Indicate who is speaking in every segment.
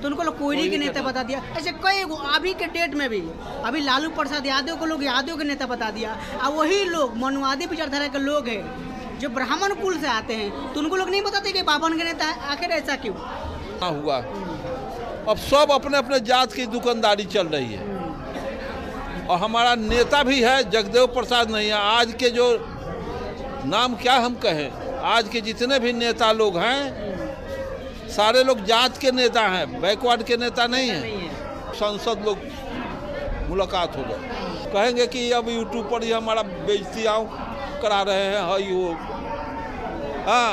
Speaker 1: तो उनको लोग कोयरी के नेता बता दिया। ऐसे कई अभी के डेट में भी अभी लालू प्रसाद यादव को लोग यादव के नेता बता दिया, और वही लोग मनुवादी विचारधारा के लोग हैं जो ब्राह्मण कुल से आते हैं, तो उनको लोग नहीं बताते कि बावन के नेता है। आखिर ऐसा क्यों
Speaker 2: हुआ? अब सब अपने अपने जात की दुकानदारी चल रही है, और हमारा नेता भी है जगदेव प्रसाद नहीं है। आज के जो नाम क्या हम कहें, आज के जितने भी नेता लोग हैं सारे लोग जात के नेता हैं, बैकवर्ड के नेता नहीं हैं। संसद लोग मुलाकात हो जाए, कहेंगे कि अब यूट्यूब पर ही हमारा बेइज्जती करा रहे हैं। हाई वो हाँ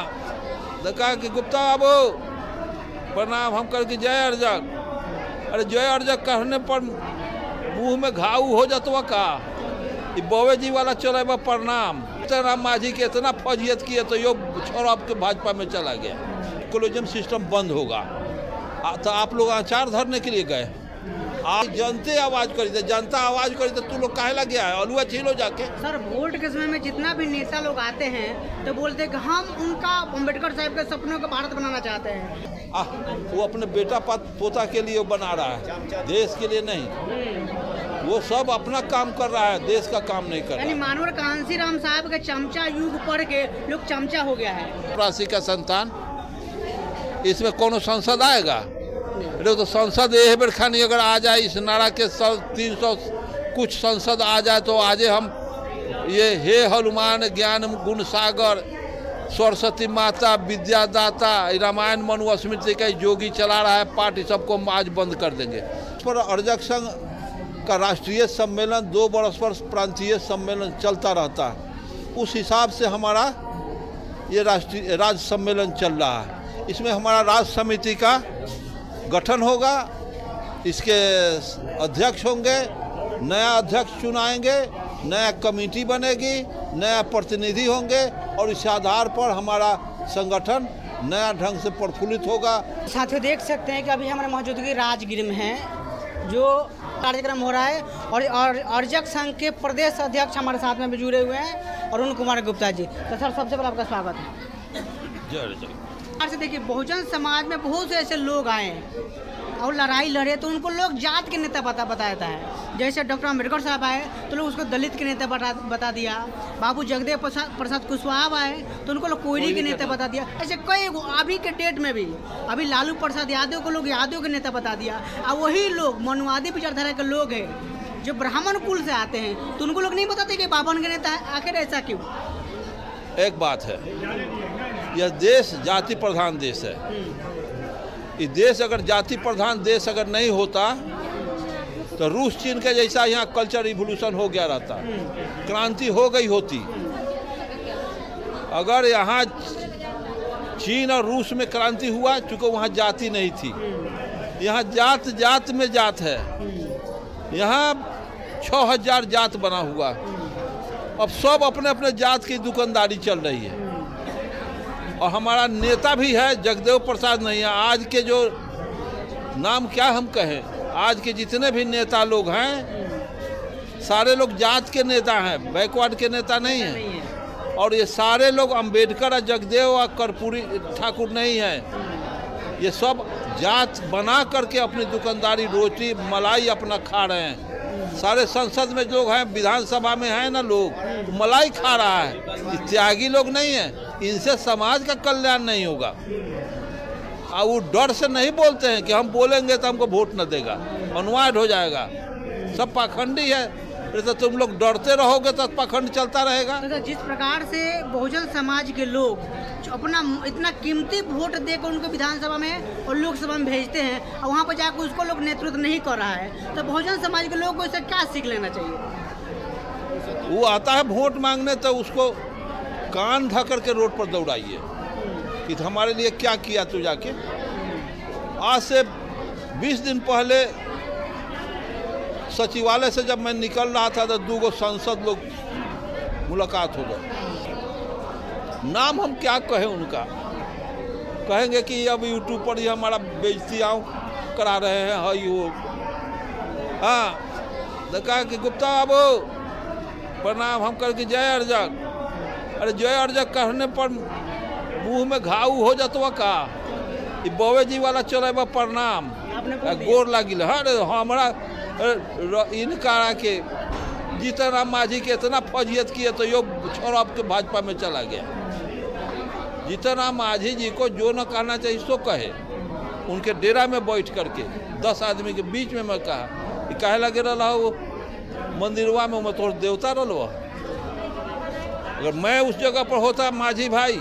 Speaker 2: कहा कि गुप्ता बाबू प्रणाम, हम करके जय अर्जक। अरे जय अर्जक कहने पर मुंह में घाव हो जाता का? ये बवे जी वाला चले बा प्रणाम। राम माझी के इतना फौजियत किए तो यो छोड़ आपके भाजपा में चला गया। कोलोजियम सिस्टम बंद होगा तो आप लोग आचार धरने के लिए गए। आप जनते आवाज करी थे, जनता आवाज करी तो तू लोग काहे लग गया है? अलुआ छीलो जाके।
Speaker 1: सर वोट के समय में जितना भी नेता लोग आते हैं तो बोलते हैं कि हम उनका अम्बेडकर साहब के सपनों का भारत बनाना चाहते हैं।
Speaker 2: वो अपने बेटा पोता के लिए बना रहा है, देश के लिए नहीं। वो सब अपना काम कर रहा है, देश का काम नहीं कर रहा है।
Speaker 1: मानवर कांसी राम साहब के चमचा युग पढ़ के लोग चमचा हो गया है।
Speaker 2: राशि का संतान, इसमें कौन संसद आएगा? तो संसद ये बेर खानी अगर आ जाए, इस नारा के 300 कुछ संसद आ जाए तो आज हम ये हे हनुमान ज्ञान गुण सागर, सरस्वती माता विद्यादाता, रामायण मनु स्मृति का जोगी चला रहा है पार्टी, सबको आज बंद कर देंगे। इस पर अर्जक संघ का राष्ट्रीय सम्मेलन 2 वर्ष पर प्रांतीय सम्मेलन चलता रहता है। उस हिसाब से हमारा ये राष्ट्रीय राज्य सम्मेलन चल रहा है। इसमें हमारा राज्य समिति का गठन होगा, इसके अध्यक्ष होंगे, नया अध्यक्ष चुनाएंगे, नया कमेटी बनेगी, नया प्रतिनिधि होंगे, और इस आधार पर हमारा संगठन नया ढंग से प्रफुल्लित होगा।
Speaker 1: साथियों देख सकते हैं कि अभी हमारे मौजूदगी राजगीर में है, जो कार्यक्रम हो रहा है, और अर्जक संघ के प्रदेश अध्यक्ष हमारे साथ में भी जुड़े हुए हैं, अरुण कुमार गुप्ता जी। तो सर सबसे पहले आपका स्वागत है।
Speaker 2: जय।
Speaker 1: से देखिए बहुजन समाज में बहुत से ऐसे लोग आए हैं और लड़ाई लड़े तो उनको लोग जात के नेता बताता है। जैसे डॉक्टर अम्बेडकर साहब आए तो लोग उसको दलित के नेता बता दिया। बाबू जगदेव प्रसाद कुशवाहा आए तो उनको लोग कोयरी के नेता बता दिया। ऐसे कई अभी के डेट में भी अभी लालू प्रसाद यादव को लोग यादव के नेता बता दिया, और वही लोग मनुवादी विचारधारा के लोग हैं जो ब्राह्मण कुल से आते हैं, तो उनको लोग नहीं बताते कि बावन के नेता है। आखिर ऐसा क्यों?
Speaker 2: एक बात है, यह देश जाति प्रधान देश है। ये देश अगर जाति प्रधान देश अगर नहीं होता तो रूस चीन के जैसा यहाँ कल्चर रिवोल्यूशन हो गया रहता, क्रांति हो गई होती। अगर यहाँ चीन और रूस में क्रांति हुआ, चूँकि वहाँ जाति नहीं थी, यहाँ जात जात में जात है। यहाँ 6000 जात बना हुआ, अब सब अपने अपने जात की दुकानदारी चल रही है, और हमारा नेता भी है जगदेव प्रसाद नहीं है। आज के जो नाम क्या हम कहें, आज के जितने भी नेता लोग हैं सारे लोग जात के नेता हैं, बैकवर्ड के नेता नहीं हैं। और ये सारे लोग अम्बेडकर और जगदेव और कर्पूरी ठाकुर नहीं हैं। ये सब जात बना करके अपनी दुकानदारी रोटी मलाई अपना खा रहे हैं। सारे संसद में लोग हैं, विधानसभा में हैं ना, लोग मलाई खा रहा है। त्यागी लोग नहीं हैं, इनसे समाज का कल्याण नहीं होगा। और वो डर से नहीं बोलते हैं कि हम बोलेंगे तो हमको वोट न देगा, अनवाइड हो जाएगा। सब पाखंडी है, तो तुम लोग डरते रहोगे तो पाखंड चलता रहेगा।
Speaker 1: तो जिस प्रकार से बहुजन समाज के लोग अपना इतना कीमती वोट देकर उनको विधानसभा में और लोकसभा में भेजते हैं, और वहाँ पर जाकर उसको लोग नेतृत्व नहीं कर रहा है, तो बहुजन समाज के लोग को इससे क्या सीख लेना चाहिए?
Speaker 2: वो आता है वोट मांगने तो उसको कान ढक के रोड पर दौड़ाइए कि हमारे लिए क्या किया तू जाके। आज से 20 दिन पहले सचिवालय से जब मैं निकल रहा था तो 2 सांसद लोग मुलाकात हो गए। नाम हम क्या कहें उनका, कहेंगे कि अब यूट्यूब पर ही हमारा बेइज्जती करा रहे हैं। हाई वो हाँ कहा कि गुप्ता बाबू प्रणाम, हम करके जय अर्जक। अरे जय अर्जक कहने पर मुंह में घाव हो जाता का? ये बवे जी वाला चले बा प्रणाम।
Speaker 1: आपने बोल दिया।
Speaker 2: गोर लागिल अरे हमारा इनका के जीतन राम मांझी के इतना फौजियत किए तो यो छोड़ आपके भाजपा में चला गया। जीतन राम मांझी जी को जो न कहना चाहिए सो कहे, उनके डेरा में बैठ करके 10 आदमी के बीच में मैं कहा कि कहे लगे रहा वो मंदिरवा में मैं थोड़ा देवता रहा। अगर मैं उस जगह पर होता मांझी भाई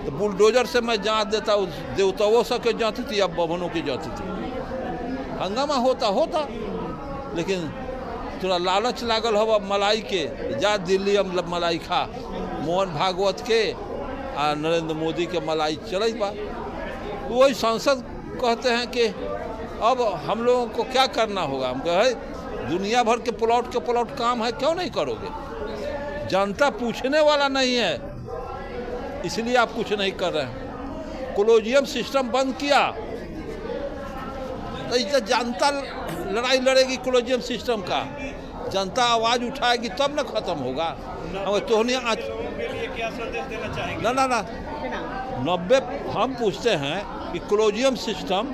Speaker 2: तो बुलडोजर से मैं जांच देता, उस देवताओं सबके जांचती थी, अब भवनों की जांचती थी। हंगामा होता लेकिन थोड़ा लालच लागल हो मलाई के, जा दिल्ली हम मलाई खा, मोहन भागवत के आ नरेंद्र मोदी के मलाई चल बा। तो वही सांसद कहते हैं कि अब हम लोगों को क्या करना होगा। हम कहे दुनिया भर के प्लॉट काम है, क्यों नहीं करोगे? जनता पूछने वाला नहीं है, इसलिए आप कुछ नहीं कर रहे हैं। कोलोजियम सिस्टम बंद किया तो इसे जनता लड़ाई लड़ेगी कोलोजियम सिस्टम का, जनता आवाज उठाएगी तब ना खत्म होगा। तोहनी ना 90 हम पूछते हैं कि कोलोजियम सिस्टम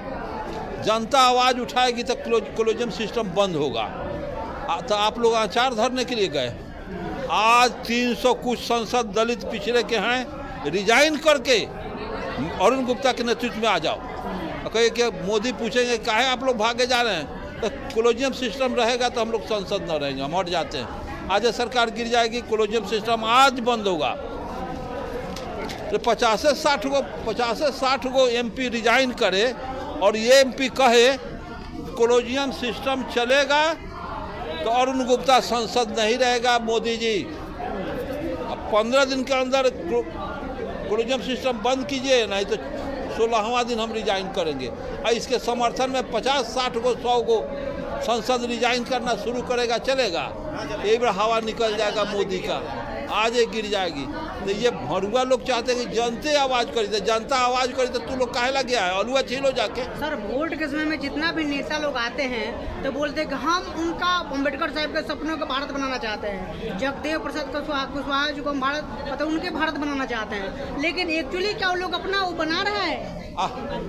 Speaker 2: जनता आवाज उठाएगी तो कोलोजियम सिस्टम बंद होगा। तो आप लोग आचार धरने के लिए गए। आज 300 कुछ संसद दलित पिछड़े के हैं, रिजाइन करके अरुण गुप्ता के नेतृत्व में आ जाओ। कहे कि मोदी पूछेंगे काहे आप लोग भागे जा रहे हैं, तो कोलोजियम सिस्टम रहेगा तो हम लोग संसद न रहेंगे, हम हट जाते हैं। आज सरकार गिर जाएगी, कोलोजियम सिस्टम आज बंद होगा। तो 50 से 60 गो MP रिजाइन करे और ये MP कहे कोलोजियम सिस्टम चलेगा तो अरुण गुप्ता संसद नहीं रहेगा। मोदी जी अब 15 दिन के अंदर कोलोजियम सिस्टम बंद कीजिए, नहीं तो 16वां दिन हम रिजाइन करेंगे। और इसके समर्थन में 50-60 गो 100 गो संसद रिजाइन करना शुरू करेगा, चलेगा। एक बार हवा निकल जाएगा मोदी का, आज ये गिर जाएगी। तो ये भरुआ लोग चाहते हैं कि जनते आवाज करी, तो जनता आवाज करी तो तू लोग काहे लग गया है, अलुआ छीलो जाके।
Speaker 1: सर वोट के समय में जितना भी नेता लोग आते हैं तो बोलते हैं कि हम उनका अम्बेडकर साहब के सपनों का भारत बनाना चाहते हैं, जगदेव प्रसाद कुशवाहा जी को हम भारत मतलब उनके भारत बनाना चाहते हैं। लेकिन एक्चुअली क्या वो लोग अपना वो बना रहा है?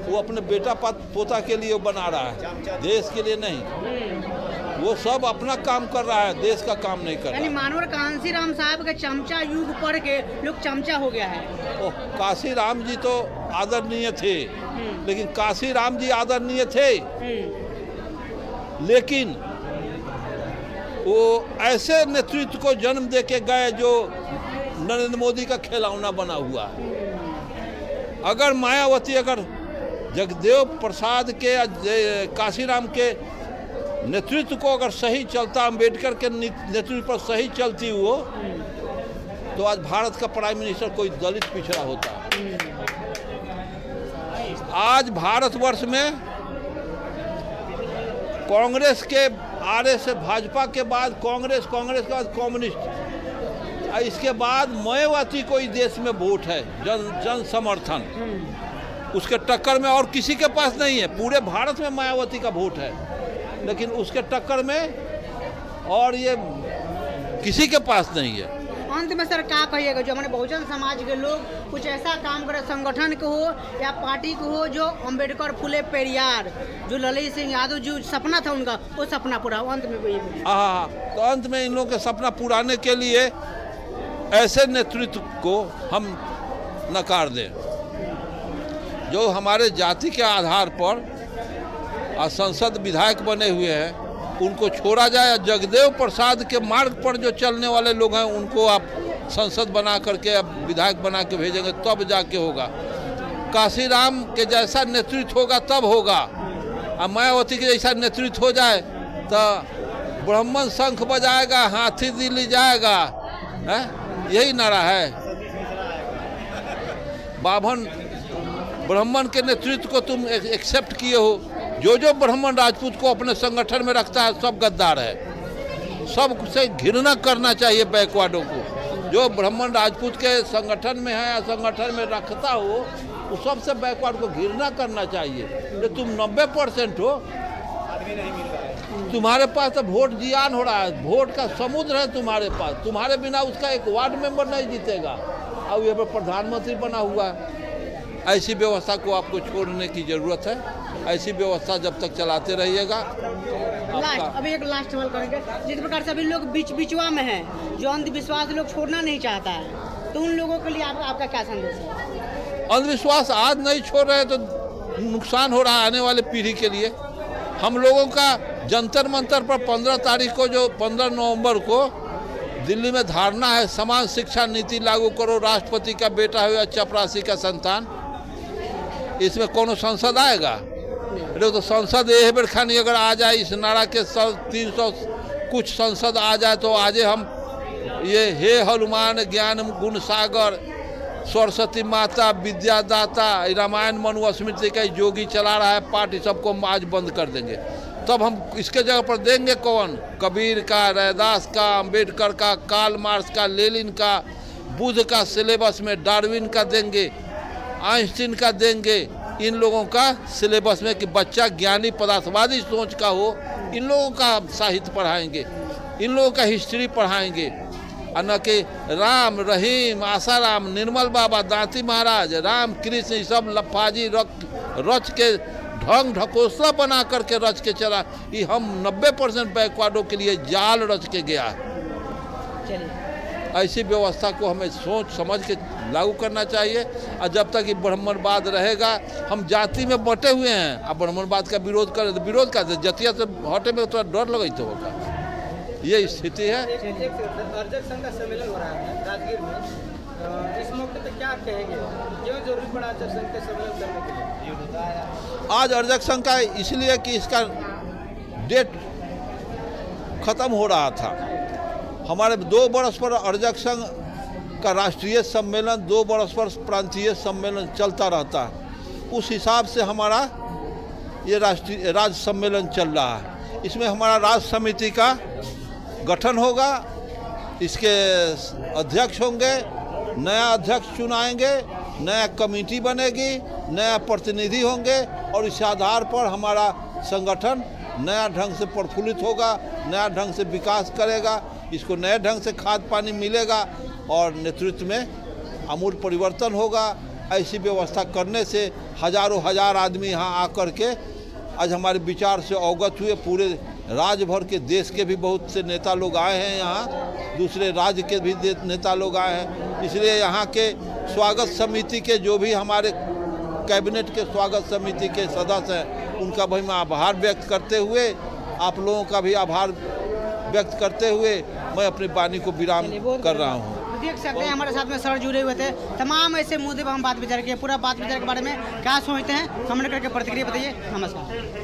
Speaker 2: वो अपने बेटा पोता के लिए बना रहा है, देश के लिए नहीं। वो सब अपना काम कर रहा है, देश का काम नहीं कर रहा है।
Speaker 1: यानी मानवर कांसी राम साहब के चमचा युग पढ़ के लोग चमचा हो गया है।
Speaker 2: ओह, काशी राम जी तो आदरणीय थे, लेकिन काशी राम जी आदरणीय थे, लेकिन वो ऐसे नेतृत्व को जन्म दे के गए जो नरेंद्र मोदी का खिलौना बना हुआ है। अगर मायावती अगर जगदेव प्रसाद के काशीराम के नेतृत्व को अगर सही चलता, अम्बेडकर के नेतृत्व पर सही चलती वो, तो आज भारत का प्राइम मिनिस्टर कोई दलित पिछड़ा होता। आज भारतवर्ष में कांग्रेस के आरे से भाजपा के बाद कांग्रेस के बाद कम्युनिस्ट, इसके बाद मायावती को इस देश में वोट है, जन समर्थन। उसके टक्कर में और किसी के पास नहीं है। पूरे भारत में मायावती का वोट है, लेकिन उसके टक्कर में और ये किसी के पास नहीं है।
Speaker 1: अंत में सर क्या कहिएगा, जो हमारे बहुजन समाज के लोग कुछ ऐसा काम करे, संगठन को हो या पार्टी को हो, जो अम्बेडकर, फुले पेरियार, जो ललित सिंह यादव जो सपना था उनका, वो सपना पूरा हो। अंत में वही
Speaker 2: हाँ, तो अंत में इन लोगों के सपना पुराने के लिए ऐसे नेतृत्व को हम नकार दें जो हमारे जाति के आधार पर संसद विधायक बने हुए हैं, उनको छोड़ा जाए। जगदेव प्रसाद के मार्ग पर जो चलने वाले लोग हैं उनको आप संसद बना करके अब विधायक बना के भेजेंगे तब जाके होगा। काशीराम के जैसा नेतृत्व होगा तब होगा। अब मायावती के जैसा नेतृत्व हो जाए तो ब्राह्मण शंख बजाएगा, हाथी दिल्ली जाएगा, है? यही नारा है। बाभन ब्राह्मण के नेतृत्व को तुम एक्सेप्ट किए हो। जो ब्राह्मण राजपूत को अपने संगठन में रखता है सब गद्दार है। सब से घृणा करना चाहिए बैकवर्डों को। जो ब्राह्मण राजपूत के संगठन में है या संगठन में रखता हो, वो सबसे बैकवर्ड को घृणा करना चाहिए। तो तुम 90% हो, तुम्हारे पास तो वोट जियान हो रहा है, वोट का समुद्र है तुम्हारे पास। तुम्हारे बिना उसका एक वार्ड मेंबर नहीं जीतेगा, और ये प्रधानमंत्री बना हुआ है। ऐसी व्यवस्था को आपको छोड़ने की जरूरत है। ऐसी व्यवस्था जब तक चलाते रहिएगा।
Speaker 1: लास्ट अभी एक लास्ट सवाल करेंगे। जिस प्रकार से अभी लोग बीचवा में हैं, जो अंधविश्वास लोग छोड़ना नहीं चाहता है, तो उन लोगों के लिए आपका क्या संदेश है?
Speaker 2: अंधविश्वास आज नहीं छोड़ रहे तो नुकसान हो रहा है आने वाले पीढ़ी के लिए। हम लोगों का जंतर मंतर पर 15 तारीख को, जो 15 नवंबर को दिल्ली में धारणा है, समान शिक्षा नीति लागू करो, राष्ट्रपति का बेटा हो या चपरासी का संतान। इसमें कौन संसद आएगा? तो संसद ये बेर खानी अगर आ जाए, इस नारा के 300 कुछ संसद आ जाए तो आजे हम ये हे हनुमान ज्ञान गुण सागर, सरस्वती माता विद्यादाता, रामायण मनुस्मृति का योगी चला रहा है पाठ, सबको हम आज बंद कर देंगे। तब हम इसके जगह पर देंगे कौन? कबीर का, रैदास का, अंबेडकर का, कार्ल मार्क्स का, लेनिन का, बुद्ध का सिलेबस में डार्विन का देंगे, आइंस्टीन का देंगे। इन लोगों का सिलेबस में कि बच्चा ज्ञानी पदार्थवादी सोच का हो, इन लोगों का साहित्य पढ़ाएंगे, इन लोगों का हिस्ट्री पढ़ाएंगे, और न कि राम रहीम, आसाराम, निर्मल बाबा, दांती महाराज, राम कृष्ण, ये सब लफाजी रच के ढंग ढकोसला बना करके रच के चला। ये हम 90% बैकवर्डों के लिए जाल रच के गया है। ऐसी व्यवस्था को हमें सोच समझ के लागू करना चाहिए। और जब तक ये ब्राह्मणवाद रहेगा, हम जाति में बटे हुए हैं, अब ब्राह्मणवाद का विरोध करें तो विरोध कर दे, जतिया से हटे में थोड़ा डर लगे तो होगा। ये स्थिति है।
Speaker 3: अर्जक संघ का सम्मेलन हो रहा है राजगीर में, इस मौके पे क्या कहेंगे? क्यों जरूरी पड़ा अर्जक संघ के सम्मेलन करने के लिए?
Speaker 2: आज अर्जक संघ का इसलिए कि इसका डेट खत्म हो रहा था। हमारे 2 बरस पर अर्जक संघ का राष्ट्रीय सम्मेलन, 2 बरस पर प्रांतीय सम्मेलन चलता रहता है। उस हिसाब से हमारा ये राष्ट्रीय राज्य सम्मेलन चल रहा है। इसमें हमारा राज्य समिति का गठन होगा, इसके अध्यक्ष होंगे, नया अध्यक्ष चुनाएंगे, नया कमेटी बनेगी, नया प्रतिनिधि होंगे, और इस आधार पर हमारा संगठन नया ढंग से प्रफुल्लित होगा, नया ढंग से विकास करेगा, इसको नए ढंग से खाद पानी मिलेगा और नेतृत्व में आमूल परिवर्तन होगा। ऐसी व्यवस्था करने से हजारों हजार आदमी यहाँ आकर के आज हमारे विचार से अवगत हुए। पूरे राज्य भर के देश के भी बहुत से नेता लोग आए हैं यहाँ, दूसरे राज्य के भी नेता लोग आए हैं। इसलिए यहाँ के स्वागत समिति के जो भी हमारे कैबिनेट के स्वागत समिति के सदस्य हैं, उनका भी मैं आभार व्यक्त करते हुए, आप लोगों का भी आभार व्यक्त करते हुए मैं अपनी वाणी को विराम कर रहा हूँ।
Speaker 1: देख सकते हैं हमारे साथ में सर जुड़े हुए थे। तमाम ऐसे मुद्दे पर हम बात विचार किए। पूरा बात विचार के बारे में क्या सोचते हैं कमेंट करके प्रतिक्रिया बताइए। नमस्कार।